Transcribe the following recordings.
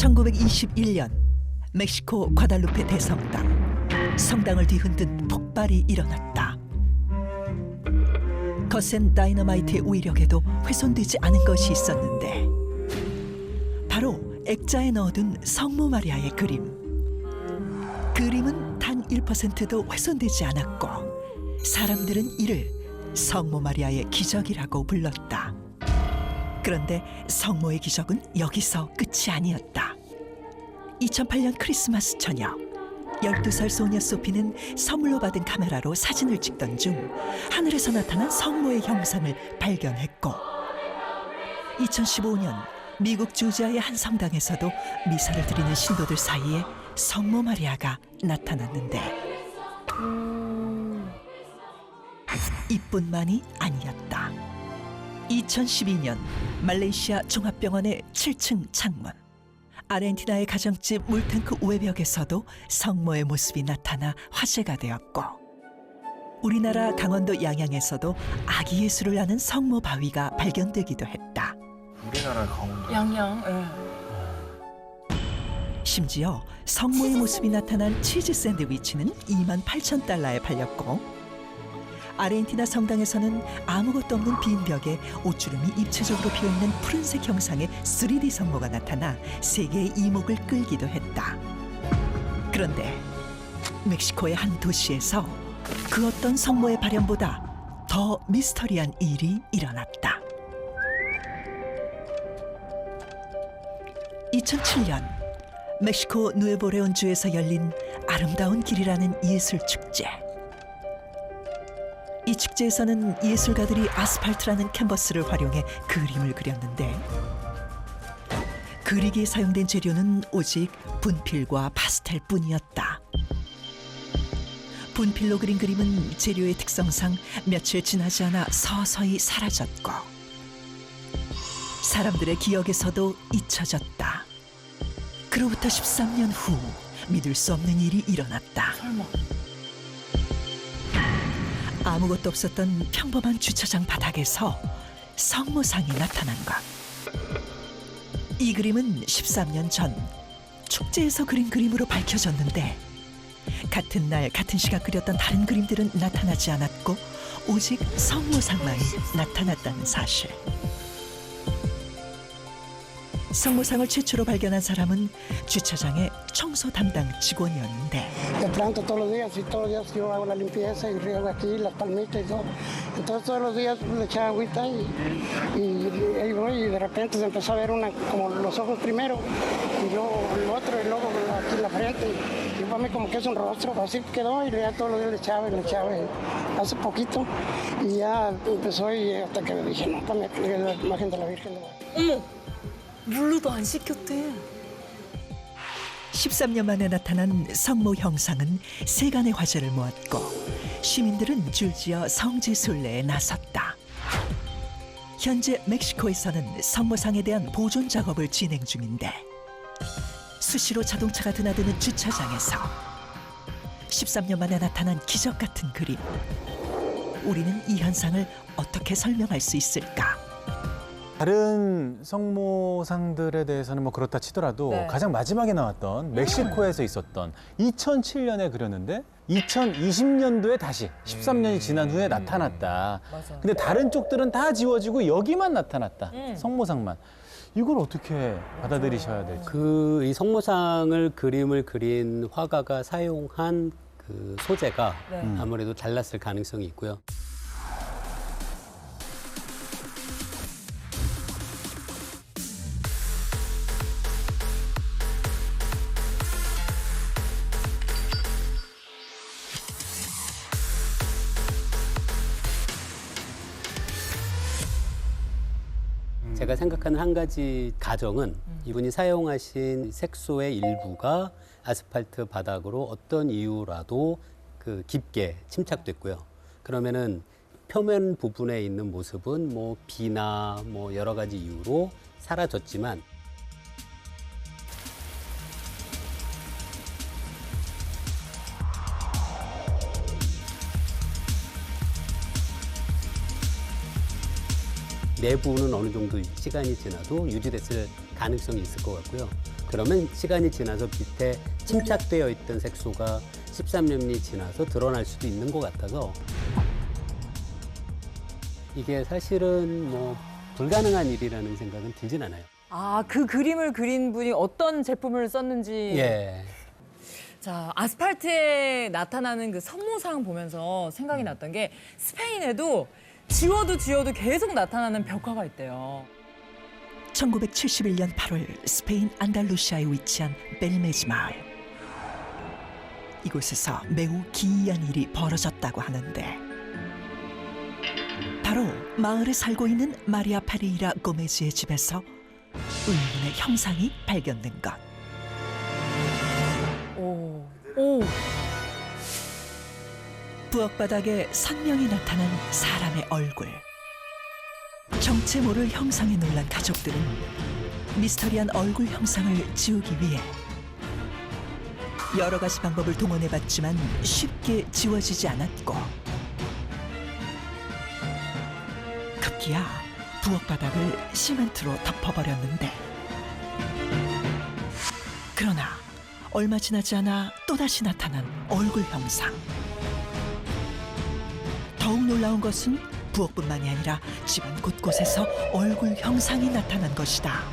1921년 멕시코 과달루페 대성당. 성당을 뒤흔든 폭발이 일어났다. 거센 다이너마이트의 위력에도 훼손되지 않은 것이 있었는데 바로 액자에 넣어둔 성모 마리아의 그림. 그림은 단 1%도 훼손되지 않았고 사람들은 이를 성모 마리아의 기적이라고 불렀다. 그런데 성모의 기적은 여기서 끝이 아니었다. 2008년 크리스마스 저녁, 12살 소녀 소피는 선물로 받은 카메라로 사진을 찍던 중 하늘에서 나타난 성모의 형상을 발견했고, 2015년 미국 조지아의 한 성당에서도 미사를 드리는 신도들 사이에 성모 마리아가 나타났는데 이뿐만이 아니었다. 2012년 말레이시아 종합병원의 7층 창문, 아르헨티나의 가정집 물탱크 외벽에서도 성모의 모습이 나타나 화제가 되었고, 우리나라 강원도 양양에서도 아기 예술을 하는 성모 바위가 발견되기도 했다. 우리나라 강원도. 양양. 예. 심지어 성모의 모습이 나타난 치즈 샌드위치는 28,000달러에 팔렸고, 아르헨티나 성당에서는 아무것도 없는 빈 벽에 옷주름이 입체적으로 피어있는 푸른색 형상의 3D 성모가 나타나 세계의 이목을 끌기도 했다. 그런데 멕시코의 한 도시에서 그 어떤 성모의 발현보다 더 미스터리한 일이 일어났다. 2007년 멕시코 누에보레온주에서 열린 아름다운 길이라는 예술축제. 이 축제에서는 예술가들이 아스팔트라는 캔버스를 활용해 그림을 그렸는데, 그리기에 사용된 재료는 오직 분필과 파스텔뿐이었다. 분필로 그린 그림은 재료의 특성상 며칠 지나지 않아 서서히 사라졌고 사람들의 기억에서도 잊혀졌다. 그로부터 13년 후 믿을 수 없는 일이 일어났다. 설마. 아무것도 없었던 평범한 주차장 바닥에서 성모상이 나타난 것. 이 그림은 13년 전 축제에서 그린 그림으로 밝혀졌는데, 같은 날 같은 시각 그렸던 다른 그림들은 나타나지 않았고 오직 성모상만이 나타났다는 사실. 성모상을 최초로 발견한 사람은 주차장의 청소 담당 직원이었는데, Te planto todos los días y todos los días yo hago la limpieza y riego aquí las palmitas y todo. Entonces todos los días le echaba agüita y ahí voy y de repente se empezó a ver una como los ojos primero y luego el otro y luego aquí la frente. Y para mí como que es un rostro, así quedó y ya todos los días le echaba y hace poquito y ya empezó y hasta que dije, no, también la imagen de la Virgen de Guadalupe. 어머, 물로도 안 씻겼대. 13년 만에 나타난 성모 형상은 세간의 화제를 모았고 시민들은 줄지어 성지 순례에 나섰다. 현재 멕시코에서는 성모상에 대한 보존 작업을 진행 중인데, 수시로 자동차가 드나드는 주차장에서 13년 만에 나타난 기적 같은 그림. 우리는 이 현상을 어떻게 설명할 수 있을까? 다른 성모상들에 대해서는 뭐 그렇다 치더라도 네. 가장 마지막에 나왔던 멕시코에서 있었던 2007년에 그렸는데 2020년도에 다시 13년이 지난 후에 나타났다. 맞아. 근데 다른 쪽들은 다 지워지고 여기만 나타났다. 성모상만. 이걸 어떻게 받아들이셔야 될지. 이 성모상을 그림을 그린 화가가 사용한 그 소재가 네. 아무래도 달랐을 가능성이 있고요. 제가 생각하는 한 가지 가정은 이분이 사용하신 색소의 일부가 아스팔트 바닥으로 어떤 이유라도 그 깊게 침착됐고요. 그러면은 표면 부분에 있는 모습은 뭐 비나 뭐 여러 가지 이유로 사라졌지만 내부는 어느 정도 시간이 지나도 유지됐을 가능성이 있을 것 같고요. 그러면 시간이 지나서 밑에 침착되어 있던 색소가 13년이 지나서 드러날 수도 있는 것 같아서 이게 사실은 뭐 불가능한 일이라는 생각은 들진 않아요. 아, 그 그림을 그린 분이 어떤 제품을 썼는지. 예. 자, 아스팔트에 나타나는 그 선모상 보면서 생각이 났던 게 스페인에도 지워도 계속 나타나는 벽화가 있대요. 1971년 8월 스페인 안달루시아에 위치한 벨메즈 마을. 이곳에서 매우 기이한 일이 벌어졌다고 하는데 바로 마을에 살고 있는 마리아 페레이라 고메즈의 집에서 의문의 형상이 발견된 것. 오, 부엌바닥에 선명히 나타난 사람의 얼굴. 정체 모를 형상에 놀란 가족들은 미스터리한 얼굴 형상을 지우기 위해 여러 가지 방법을 동원해봤지만 쉽게 지워지지 않았고 급기야 부엌바닥을 시멘트로 덮어버렸는데 그러나 얼마 지나지 않아 또다시 나타난 얼굴 형상. 더욱 놀라운 것은 부엌뿐만이 아니라 집안 곳곳에서 얼굴 형상이 나타난 것이다.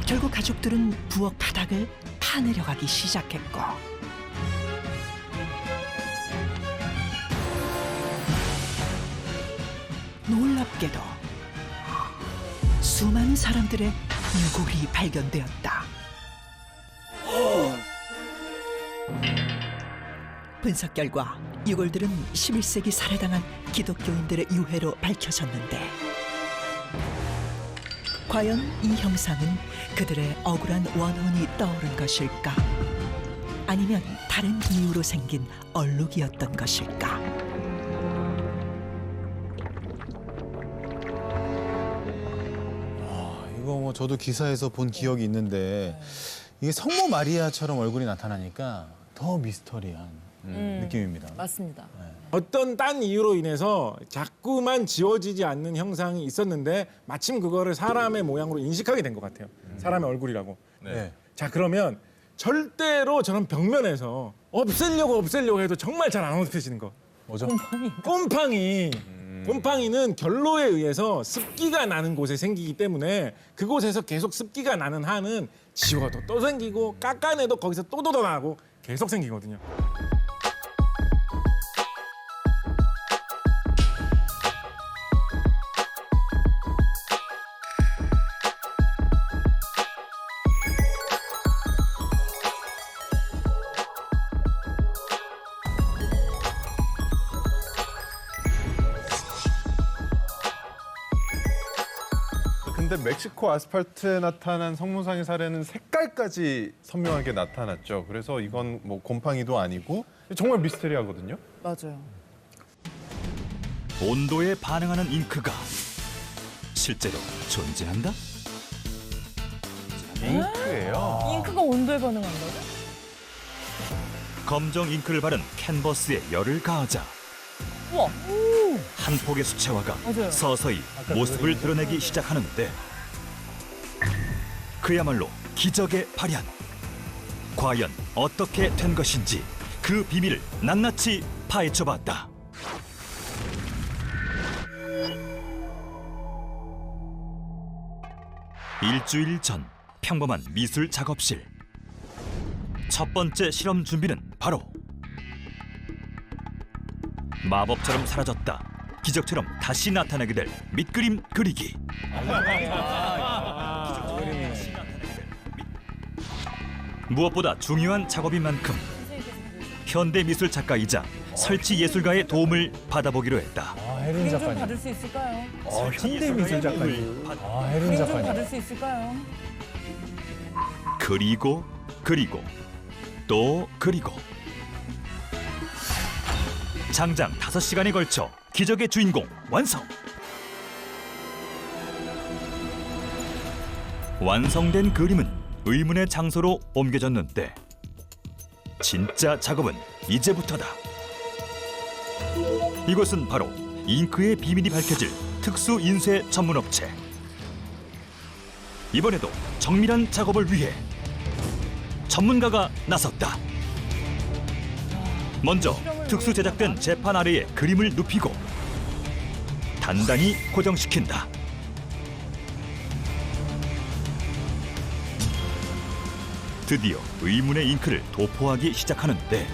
결국 가족들은 부엌 바닥을 파내려가기 시작했고 놀랍게도 수많은 사람들의 유골이 발견되었다. 분석 결과 유골들은 11세기 살해당한 기독교인들의 유해로 밝혀졌는데 과연 이 형상은 그들의 억울한 원혼이 떠오른 것일까? 아니면 다른 이유로 생긴 얼룩이었던 것일까? 이거 뭐 저도 기사에서 본 기억이 있는데 이게 성모 마리아처럼 얼굴이 나타나니까 더 미스터리한 느낌입니다. 맞습니다. 어떤 딴 이유로 인해서 자꾸만 지워지지 않는 형상이 있었는데 마침 그거를 사람의 모양으로 인식하게 된 것 같아요. 사람의 얼굴이라고. 네. 자, 그러면 절대로 저런 벽면에서 없애려고 해도 정말 잘 안 없어지는 거. 뭐죠? 곰팡이. 곰팡이는 결로에 의해서 습기가 나는 곳에 생기기 때문에 그곳에서 계속 습기가 나는 한은 지워도 또 생기고 깎아내도 거기서 또 돋아나고 계속 생기거든요. 근데 멕시코 아스팔트에 나타난 성모상의 사례는 색깔까지 선명하게 나타났죠. 그래서 이건 뭐 곰팡이도 아니고 정말 미스테리하거든요. 맞아요. 온도에 반응하는 잉크가 실제로 존재한다? 잉크예요. 잉크가 온도에 반응한다고? 검정 잉크를 바른 캔버스에 열을 가하자 우와, 한 폭의 수채화가 맞아요. 서서히 모습을 드러내기 시작하는데 그야말로 기적의 발현. 과연 어떻게 된 것인지 그 비밀을 낱낱이 파헤쳐봤다. 일주일 전 평범한 미술 작업실. 첫 번째 실험 준비는 바로 마법처럼 사라졌다. 기적처럼 다시 나타나게 될 밑그림 그리기. 무엇보다 중요한 작업인 만큼 현대 미술 작가이자 설치 예술가의 도움을 받아보기로 했다. 혜린 그림 좀 작가님. 받을 수 있을까요? 현대 미술 작가님. 혜린 그림 좀 작가님. 받을 수 있을까요? 그리고 또 그리고 장장 5시간에 걸쳐 기적의 주인공 완성. 완성된 그림은 의문의 장소로 옮겨졌는데 진짜 작업은 이제부터다. 이것은 바로 잉크의 비밀이 밝혀질 특수 인쇄 전문 업체. 이번에도 정밀한 작업을 위해 전문가가 나섰다. 먼저 특수 제작된 재판 아래에 그림을 눕히고 단단히 고정시킨다. 드디어 의문의 잉크를 도포하기 시작하는데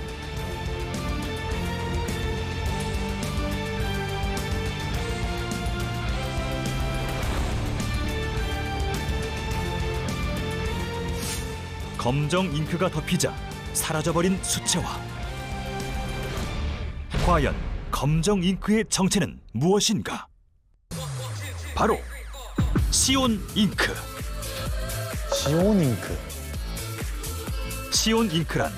검정 잉크가 덮이자 사라져버린 수채화. 과연 검정 잉크의 정체는 무엇인가? 바로 시온 잉크. 시온 잉크. 시온 잉크란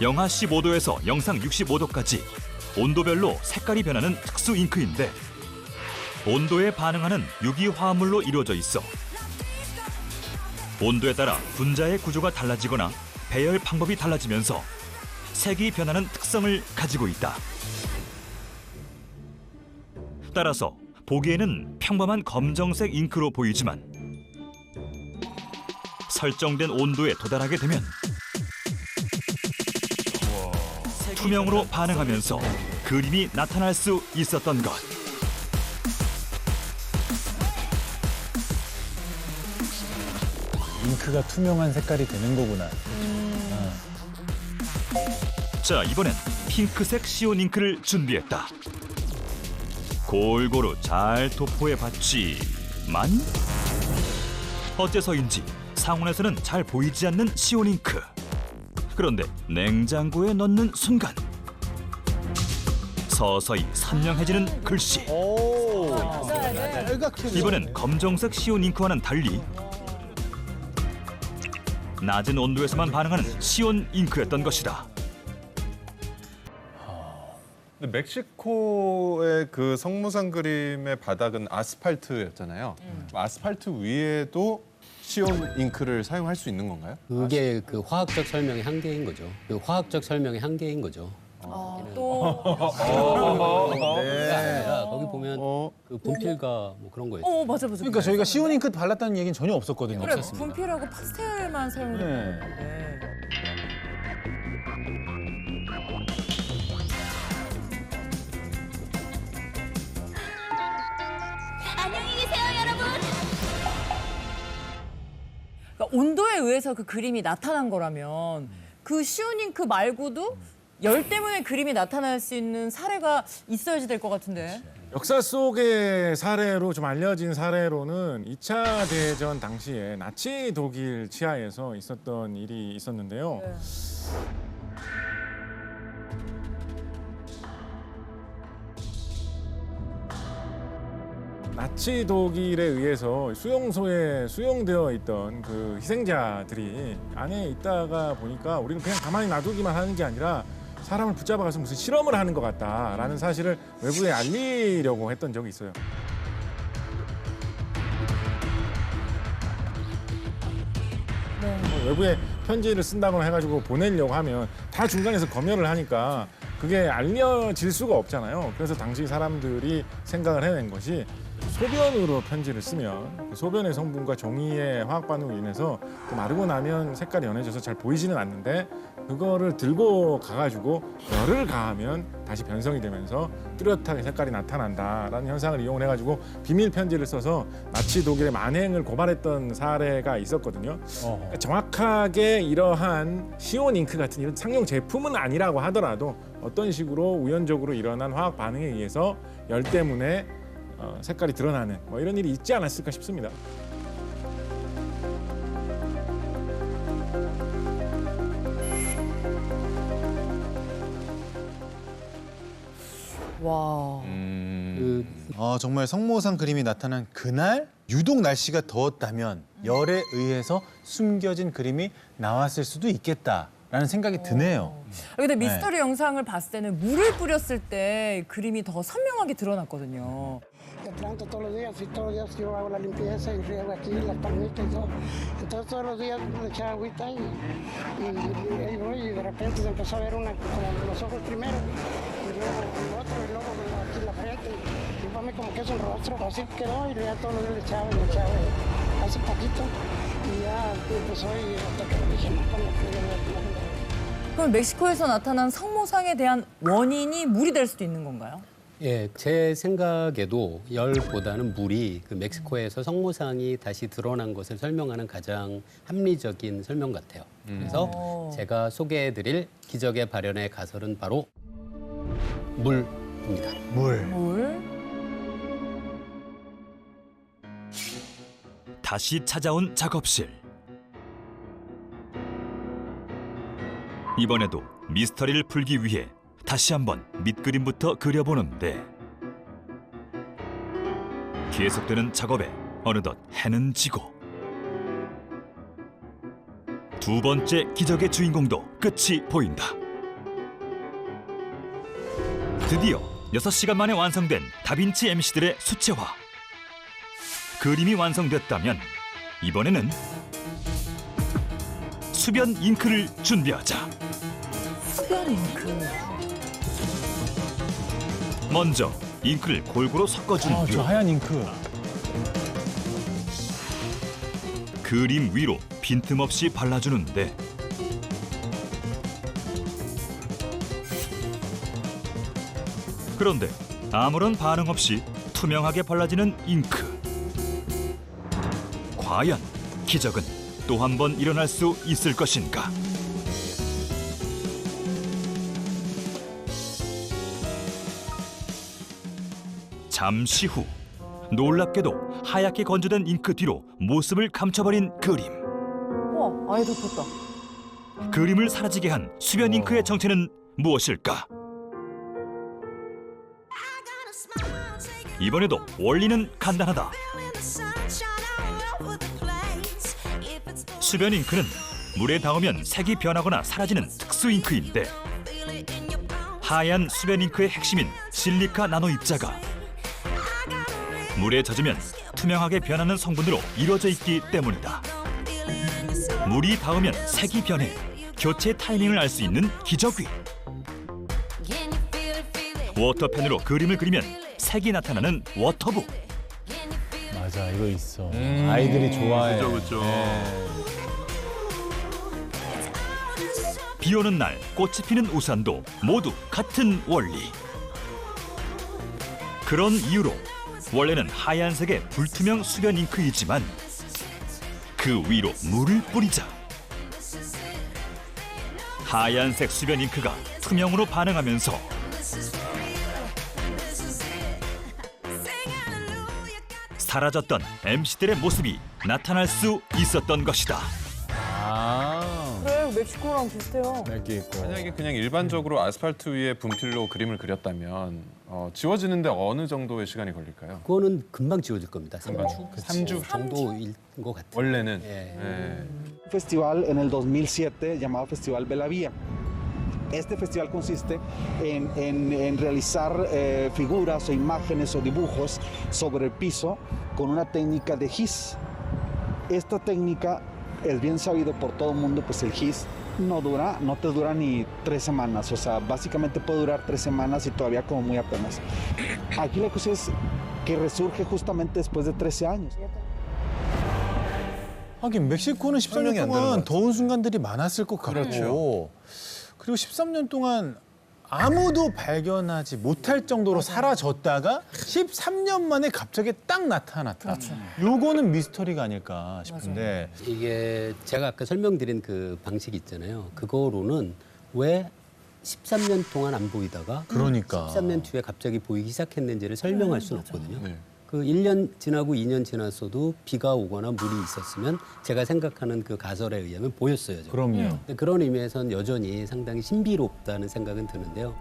영하 15도에서 영상 65도까지 온도별로 색깔이 변하는 특수 잉크인데 온도에 반응하는 유기화합물로 이루어져 있어 온도에 따라 분자의 구조가 달라지거나 배열 방법이 달라지면서 색이 변하는 특성을 가지고 있다. 따라서 보기에는 평범한 검정색 잉크로 보이지만 설정된 온도에 도달하게 되면 투명으로 반응하면서 그림이 나타날 수 있었던 것. 잉크가 투명한 색깔이 되는 거구나. 자, 이번엔 핑크색 시온 잉크를 준비했다. 골고루 잘 도포해 봤지만 어째서인지 상온에서는 잘 보이지 않는 시온 잉크. 그런데 냉장고에 넣는 순간 서서히 선명해지는 글씨. 이번엔 검정색 시온 잉크와는 달리 낮은 온도에서만 반응하는 시온 잉크였던 것이다. 근데 멕시코의 그 성무상 그림의 바닥은 아스팔트였잖아요. 아스팔트 위에도 시온 잉크를 사용할 수 있는 건가요? 그게 그 화학적 설명의 한계인 거죠. 그 화학적 설명의 한계인 거죠. 또 그게 아니라 거기 보면 그 분필과 뭐 그런 거 있어요. 맞아. 그러니까 저희가 시온 잉크 발랐다는 얘기는 전혀 없었거든요. 그래, 분필하고 파스텔만 사용했는데. 안녕히 계세요, 여러분. 그러니까 온도에 의해서 그 그림이 나타난 거라면 그 시온 잉크 말고도 열 때문에 그림이 나타날 수 있는 사례가 있어야지 될 것 같은데. 역사 속의 사례로 좀 알려진 사례로는 2차 대전 당시에 나치 독일 치하에서 있었던 일이 있었는데요. 나치 독일에 의해서 수용소에 수용되어 있던 그 희생자들이 안에 있다가 보니까 우리는 그냥 가만히 놔두기만 하는 게 아니라 사람을 붙잡아가서 무슨 실험을 하는 것 같다라는 사실을 외부에 알리려고 했던 적이 있어요. 외부에 편지를 쓴다거나 해가지고 보내려고 하면 다 중간에서 검열을 하니까 그게 알려질 수가 없잖아요. 그래서 당시 사람들이 생각을 해낸 것이 소변으로 편지를 쓰면 그 소변의 성분과 종이의 화학 반응으로 인해서 그 마르고 나면 색깔이 연해져서 잘 보이지는 않는데 그거를 들고 가가지고 열을 가하면 다시 변성이 되면서 뚜렷하게 색깔이 나타난다라는 현상을 이용해가지고 비밀 편지를 써서 나치 독일의 만행을 고발했던 사례가 있었거든요. 그러니까 정확하게 이러한 시온 잉크 같은 이런 상용 제품은 아니라고 하더라도 어떤 식으로 우연적으로 일어난 화학 반응에 의해서 열 때문에 색깔이 드러나는 뭐 이런 일이 있지 않았을까 싶습니다. 와. 그 정말 성모상 그림이 나타난 그날 유독 날씨가 더웠다면 열에 의해서 숨겨진 그림이 나왔을 수도 있겠다라는 생각이 드네요. 근데 미스터리 영상을 봤을 때는 물을 뿌렸을 때 그림이 더 선명하게 드러났거든요. Yo planto todos los días y todos los días yo hago la limpieza y riego aquí las palmitas y todo. Entonces todos los días le echaba agüita y ahí voy y de repente se empezó a ver una, como los ojos primero y luego el otro y luego aquí la frente y para mí como que es un rostro, así quedó y ya todos los días le echaba y le echaba. hace poquito y ya empezó y hasta que le dije, no, pues no puedo ver. 그럼 멕시코에서 나타난 성모상에 대한 원인이 물이 될 수도 있는 건가요? 예, 제 생각에도 열보다는 물이 그 멕시코에서 성모상이 다시 드러난 것을 설명하는 가장 합리적인 설명 같아요. 그래서 제가 소개해드릴 기적의 발현의 가설은 바로 물입니다. 물. 다시 찾아온 작업실. 이번에도 미스터리를 풀기 위해 다시 한번 밑그림부터 그려보는데 계속되는 작업에 어느덧 해는 지고 두 번째 기적의 주인공도 끝이 보인다. 드디어 6시간 만에 완성된 다빈치 MC들의 수채화. 그림이 완성됐다면 이번에는 수변 잉크를 준비하자. 수변 잉크. 먼저 잉크를 골고루 섞어준 아, 뒤 저 하얀 잉크. 그림 위로 빈틈없이 발라주는데 그런데 아무런 반응 없이 투명하게 발라지는 잉크. 과연 기적은 또 한 번 일어날 수 있을 것인가? 잠시 후 놀랍게도 하얗게 건조된 잉크 뒤로 모습을 감춰버린 그림. 우와, 아예 덮었다. 그림을 사라지게 한 수변 잉크의 정체는 무엇일까? 이번에도 원리는 간단하다. 수변 잉크는 물에 닿으면 색이 변하거나 사라지는 특수 잉크인데 하얀 수변 잉크의 핵심인 실리카 나노 입자가 물에 젖으면 투명하게 변하는 성분으로 이루어져 있기 때문이다. 물이 닿으면 색이 변해 교체 타이밍을 알 수 있는 기적위. 워터펜으로 그림을 그리면 색이 나타나는 워터북. 맞아, 이거 있어. 아이들이 좋아해. 그죠. 비 오는 날 꽃이 피는 우산도 모두 같은 원리. 그런 이유로 원래는 하얀색의 불투명 수변 잉크이지만 그 위로 물을 뿌리자 하얀색 수변 잉크가 투명으로 반응하면서 사라졌던 MC들의 모습이 나타날 수 있었던 것이다. 아, 그래, 멕시코랑 비슷해요. 맑게 있고. 만약에 그냥 일반적으로 아스팔트 위에 분필로 그림을 그렸다면 지워지는데 어느 정도의 시간이 걸릴까요? 그거는 금방 지워질 겁니다. 금방. 3주 정도일 것 같아요. 원래는. 예. 예. festival en el 2007 llamado Festival Belavia. Este festival consiste en realizar figuras o imágenes o dibujos sobre el piso con una técnica de gis. Esta técnica es bien sabido por todo el mundo, pues el gis no te dura ni 3 semanas, o sea, básicamente puede durar 3 semanas y todavía como muy apenas. Aquí la cosa es que resurge justamente después de 13 años. 하긴 멕시코는 13년 설명이 안 되는 것 동안 같아요. 더운 순간들이 많았을 것 같고 그렇죠. 그리고 13년 동안 아무도 발견하지 못할 정도로 사라졌다가 13년 만에 갑자기 딱 나타났다. 요거는 미스터리가 아닐까 싶은데 이게 제가 아까 설명드린 그 방식 있잖아요. 그거로는 왜 13년 동안 안 보이다가 그러니까 13년 뒤에 갑자기 보이기 시작했는지를 설명할 수는 없거든요. 네. 그 1년 지나고 2년 지났어도 비가 오거나 물이 있었으면 제가 생각하는 그 가설에 의하면 보였어요. 저는. 그럼요. 근데 그런 의미에서는 여전히 상당히 신비롭다는 생각은 드는데요.